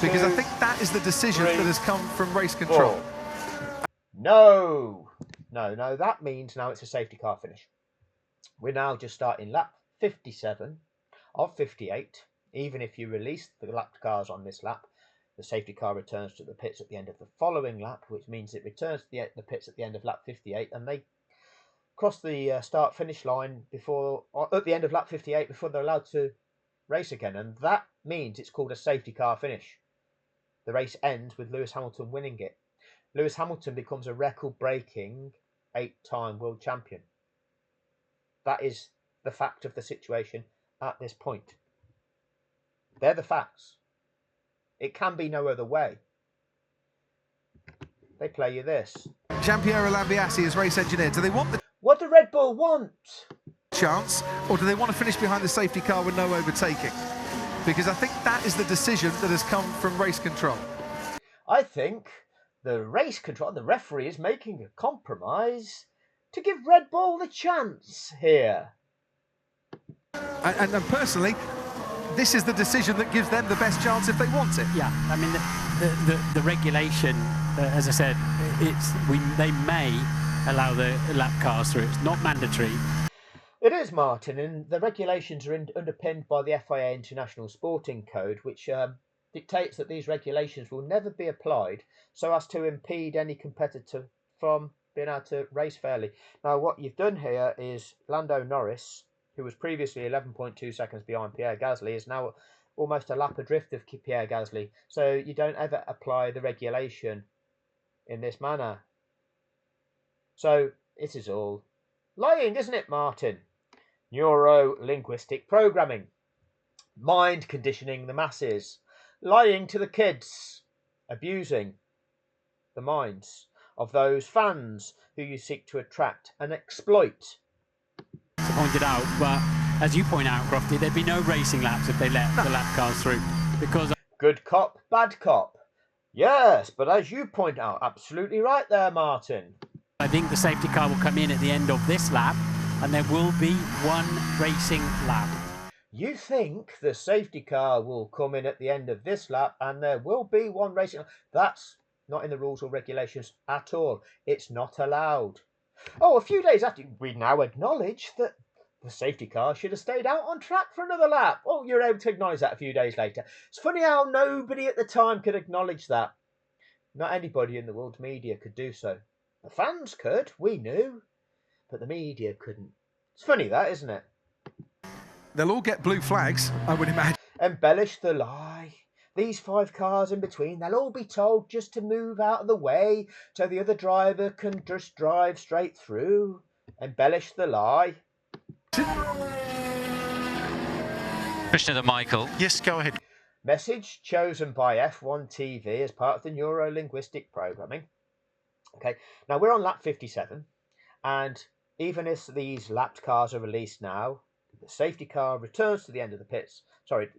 Because I think that is the decision that has come from race control. No, that means now it's a safety car finish. We're now just starting lap 57 of 58. Even if you release the lapped cars on this lap, the safety car returns to the pits at the end of the following lap, which means it returns to the pits at the end of lap 58, and they cross the start-finish line at the end of lap 58 before they're allowed to race again, and that means it's called a safety car finish. The race ends with Lewis Hamilton winning it. Lewis Hamilton becomes a record-breaking 8-time world champion. That is the fact of the situation at this point. They're the facts. It can be no other way. They play you this. Giampiero Lambiase as race engineer. Do they want the What do Red Bull want? chance, or do they want to finish behind the safety car with no overtaking? Because I think that is the decision that has come from race control. I think the referee is making a compromise to give Red Bull the chance here. And personally, this is the decision that gives them the best chance if they want it. Yeah, I mean, the regulation, as I said, they may allow the lap cars through. It's not mandatory. It is, Martin, and the regulations are underpinned by the FIA International Sporting Code, which dictates that these regulations will never be applied so as to impede any competitor from being able to race fairly. Now, what you've done here is Lando Norris, who was previously 11.2 seconds behind Pierre Gasly, is now almost a lap adrift of Pierre Gasly. So you don't ever apply the regulation in this manner. So it is all lying, isn't it, Martin? Neuro-linguistic programming. Mind conditioning the masses. Lying to the kids. Abusing the minds of those fans who you seek to attract and exploit. Pointed out, but as you point out, Crofty, there'd be no racing laps if they let the lap cars through, because Good cop, bad cop. Yes, but as you point out, absolutely right there, Martin. I think the safety car will come in at the end of this lap, and there will be one racing lap. You think the safety car will come in at the end of this lap and there will be one racing lap? That's not in the rules or regulations at all. It's not allowed. Oh, a few days after, we now acknowledge that the safety car should have stayed out on track for another lap. Oh, you're able to acknowledge that a few days later. It's funny how nobody at the time could acknowledge that. Not anybody in the world media could do so. The fans could, we knew, but the media couldn't. It's funny that, isn't it? They'll all get blue flags, I would imagine. Embellish the lie. These 5 cars in between, they'll all be told just to move out of the way so the other driver can just drive straight through. Embellish the lie. Christian to Michael. Yes, go ahead. Message chosen by F1 TV as part of the NEURO-linguistic programming. Okay, now we're on lap 57, and even if these lapped cars are released now, the safety car returns to the end of the pits.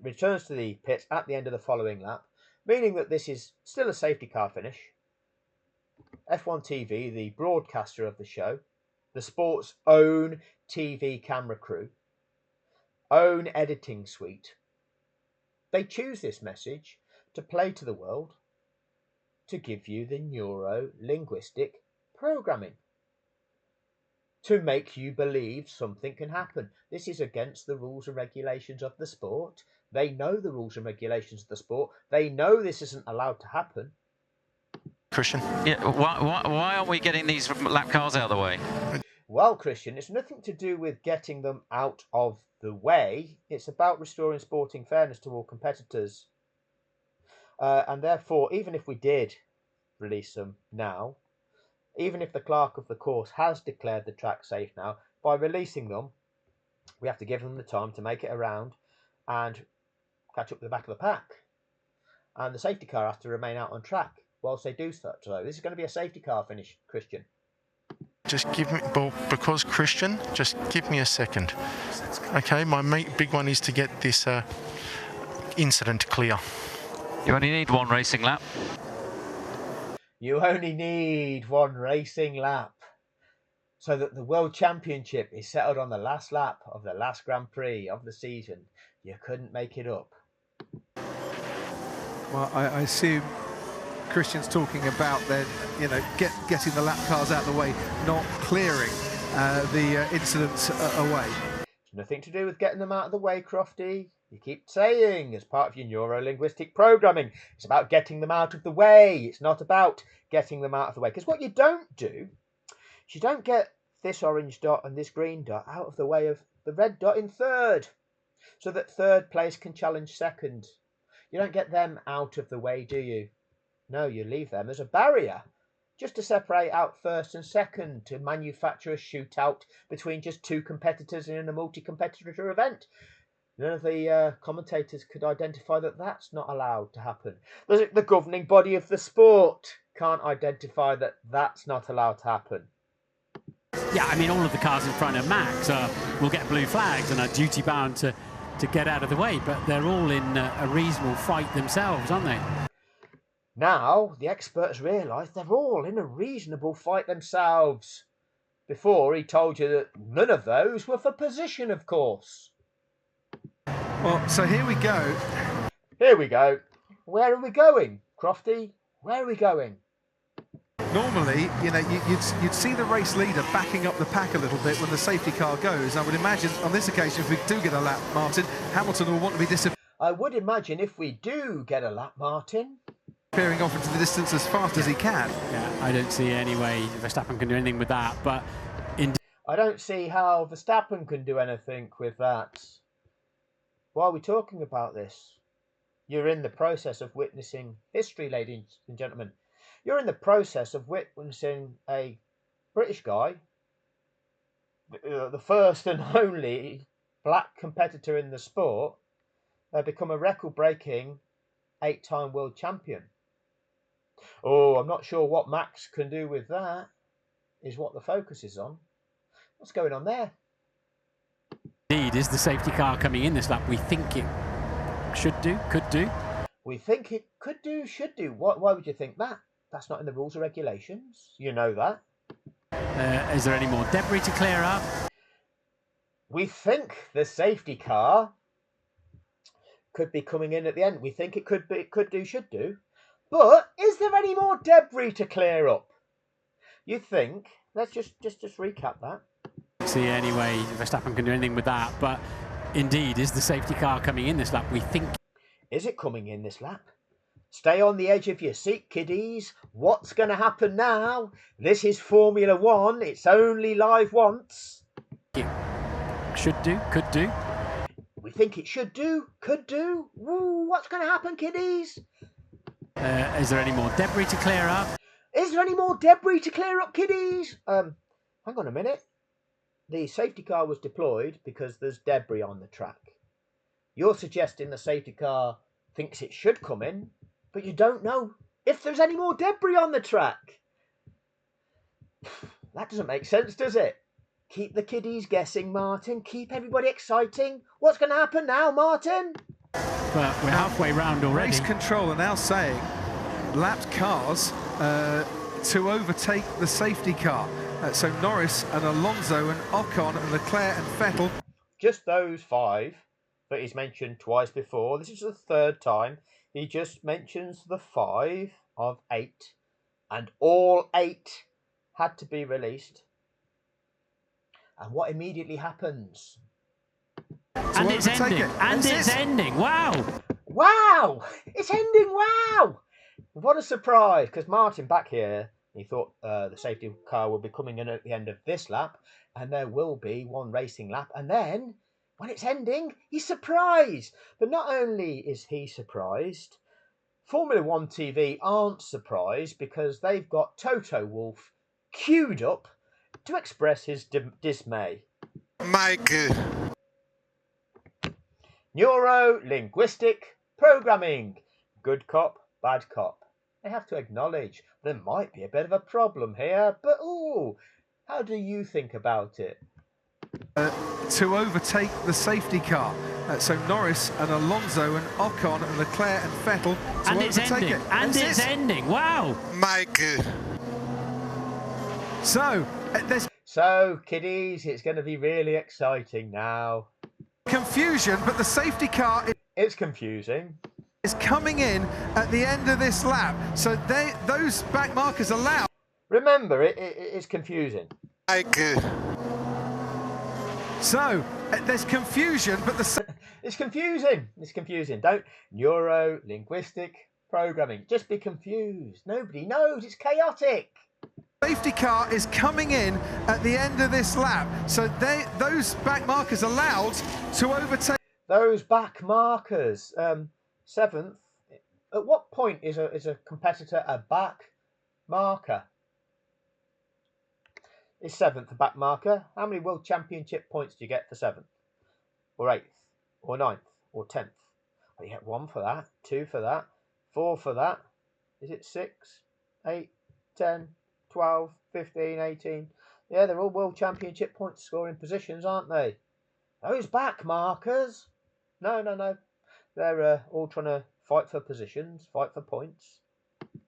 Returns to the pits at the end of the following lap, meaning that this is still a safety car finish. F1 TV, the broadcaster of the show, the sport's own TV camera crew, own editing suite, they choose this message to play to the world to give you the neuro-linguistic programming, to make you believe something can happen. This is against the rules and regulations of the sport. They know the rules and regulations of the sport. They know this isn't allowed to happen. Christian? Yeah, why aren't we getting these lap cars out of the way? Well, Christian, it's nothing to do with getting them out of the way. It's about restoring sporting fairness to all competitors. And therefore, even if we did release them now, even if the clerk of the course has declared the track safe now, by releasing them, we have to give them the time to make it around and catch up to the back of the pack. And the safety car has to remain out on track whilst they do so. So this is going to be a safety car finish, Christian. Just give me, well, because Christian, just give me a second. Okay, my big one is to get this incident clear. You only need one racing lap. You only need one racing lap so that the World Championship is settled on the last lap of the last Grand Prix of the season. You couldn't make it up. Well, I assume Christian's talking about then, getting the lap cars out of the way, not clearing the incident away. It's nothing to do with getting them out of the way, Crofty. You keep saying, as part of your neuro-linguistic programming, it's about getting them out of the way. It's not about getting them out of the way. Because what you don't do is you don't get this orange dot and this green dot out of the way of the red dot in third, so that third place can challenge second. You don't get them out of the way, do you? No, you leave them as a barrier, just to separate out first and second, to manufacture a shootout between just 2 competitors in a multi-competitor event. None of the commentators could identify that that's not allowed to happen. The governing body of the sport can't identify that that's not allowed to happen. Yeah, I mean, all of the cars in front of Max will get blue flags and are duty bound to get out of the way, but they're all in a reasonable fight themselves, aren't they? Now, the experts realise they're all in a reasonable fight themselves. Before, he told you that none of those were for position, of course. Well, so here we go. Here we go. Where are we going, Crofty? Where are we going? Normally, you'd see the race leader backing up the pack a little bit when the safety car goes. I would imagine on this occasion, if we do get a lap, Martin, Hamilton will want to be I would imagine if we do get a lap, Martin, disappearing off into the distance as fast as he can. Yeah, I don't see any way Verstappen can do anything with that, but I don't see how Verstappen can do anything with that. Why are we talking about this? You're in the process of witnessing history, ladies and gentlemen. You're in the process of witnessing a British guy, the first and only black competitor in the sport, become a record-breaking 8-time world champion. Oh, I'm not sure what Max can do with that, is what the focus is on. What's going on there? Indeed, is the safety car coming in this lap? We think it should do, could do. We think it could do, should do. Why would you think that? That's not in the rules or regulations. You know that. Is there any more debris to clear up? We think the safety car could be coming in at the end. We think it could do, should do. But is there any more debris to clear up? You think? Let's just recap that. See, anyway, Verstappen can do anything with that. But indeed, is the safety car coming in this lap? We think. Is it coming in this lap? Stay on the edge of your seat, kiddies. What's going to happen now? This is Formula One. It's only live once. Should do, could do. We think it should do, could do. Woo, what's going to happen, kiddies? Is there any more debris to clear up? Is there any more debris to clear up, kiddies? Hang on a minute. The safety car was deployed because there's debris on the track. You're suggesting the safety car thinks it should come in, but you don't know if there's any more debris on the track. That doesn't make sense, does it? Keep the kiddies guessing, Martin. Keep everybody exciting. What's going to happen now, Martin? But we're halfway round already. Race control are now saying lapped cars to overtake the safety car. So Norris and Alonso and Ocon and Leclerc and Vettel. Just those 5 that he's mentioned twice before. This is the 3rd time he just mentions the 5 of 8. And all 8 had to be released. And what immediately happens? And it's ending. And it's ending. Wow. Wow. It's ending. Wow. What a surprise. Because Martin back here, he thought the safety car will be coming in at the end of this lap. And there will be one racing lap. And then, when it's ending, he's surprised. But not only is he surprised, Formula One TV aren't surprised because they've got Toto Wolff queued up to express his dismay. Mike. Neuro-linguistic programming. Good cop, bad cop. They have to acknowledge there might be a bit of a problem here, but how do you think about it? To overtake the safety car. So Norris and Alonso and Ocon and Leclerc and Vettel to and it's overtake ending. it. And it's ending. Wow. Mike. So, kiddies, it's going to be really exciting now. Confusion, but the safety car... It's confusing. ...is coming in at the end of this lap. So those back markers allow... Remember, it's confusing. Mike. So, there's confusion, but the... It's confusing. It's confusing. Don't... Neuro-linguistic programming. Just be confused. Nobody knows. It's chaotic. Safety car is coming in at the end of this lap. So those back markers allowed to overtake... Those back markers. 7th. At what point is a competitor a back marker? Is 7th a back marker? How many World Championship points do you get for 7th? Or 8th? Or 9th? Or 10th? Well, you get 1 for that, 2 for that, 4 for that. Is it 6, 8, 10, 12, 15, 18? Yeah, they're all World Championship point scoring positions, aren't they? Those back markers? No. They're all trying to fight for positions, fight for points.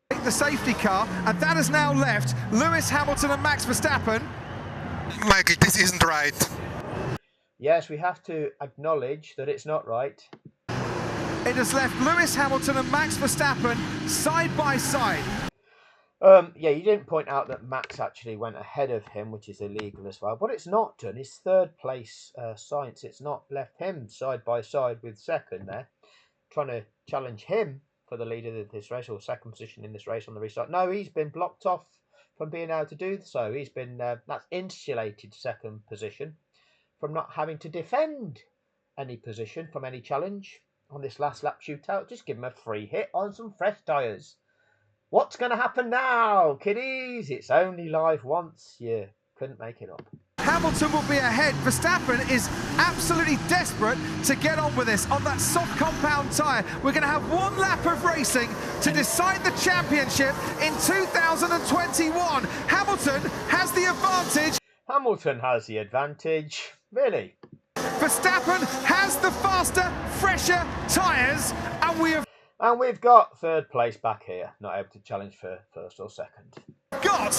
The safety car, and that has now left Lewis Hamilton and Max Verstappen. Michael, this isn't right. Yes, we have to acknowledge that it's not right. It has left Lewis Hamilton and Max Verstappen side by side. Yeah, you didn't point out that Max actually went ahead of him, which is illegal as well. What it's not done is 3rd place science. It's not left him side by side with 2nd there, trying to challenge him for the lead of this race, or 2nd position in this race on the restart. No, he's been blocked off from being able to do so. He's been that's insulated 2nd position from not having to defend any position from any challenge on this last lap shootout. Just give him a free hit on some fresh tyres. What's going to happen now, kiddies? It's only live once. You couldn't make it up. Hamilton will be ahead. Verstappen is absolutely desperate to get on with this on that soft compound tyre. We're going to have 1 lap of racing to decide the championship in 2021. Hamilton has the advantage. Hamilton has the advantage. Really? Verstappen has the faster, fresher tyres, and we've got third place back here, not able to challenge for first or second. Got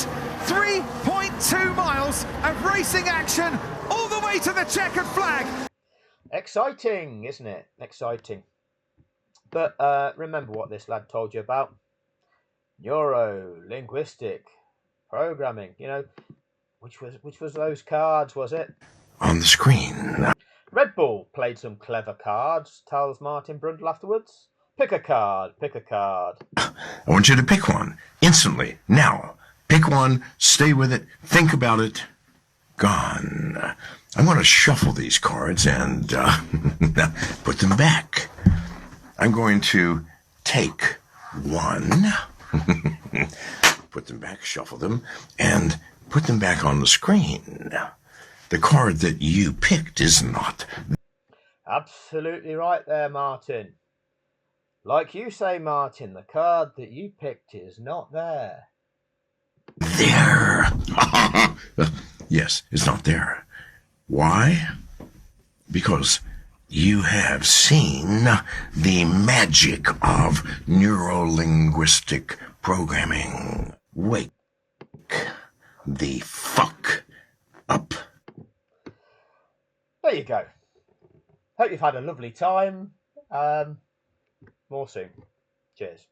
3.2 miles of racing action all the way to the checkered flag. Exciting, isn't it? Exciting. But remember what this lad told you about. Neuro, linguistic, programming, you know, which was those cards, was it? On the screen. Red Bull played some clever cards, tells Martin Brundle afterwards. Pick a card, pick a card. I want you to pick one, instantly, now. Pick one, stay with it, think about it. Gone. I'm going to shuffle these cards and put them back. I'm going to take one, put them back, shuffle them, and put them back on the screen. The card that you picked is not. Absolutely right there, Martin. Like you say, Martin, the card that you picked is not there. There. Yes, it's not there. Why? Because you have seen the magic of neuro-linguistic programming. Wake the fuck up. There you go. Hope you've had a lovely time. More soon. Cheers.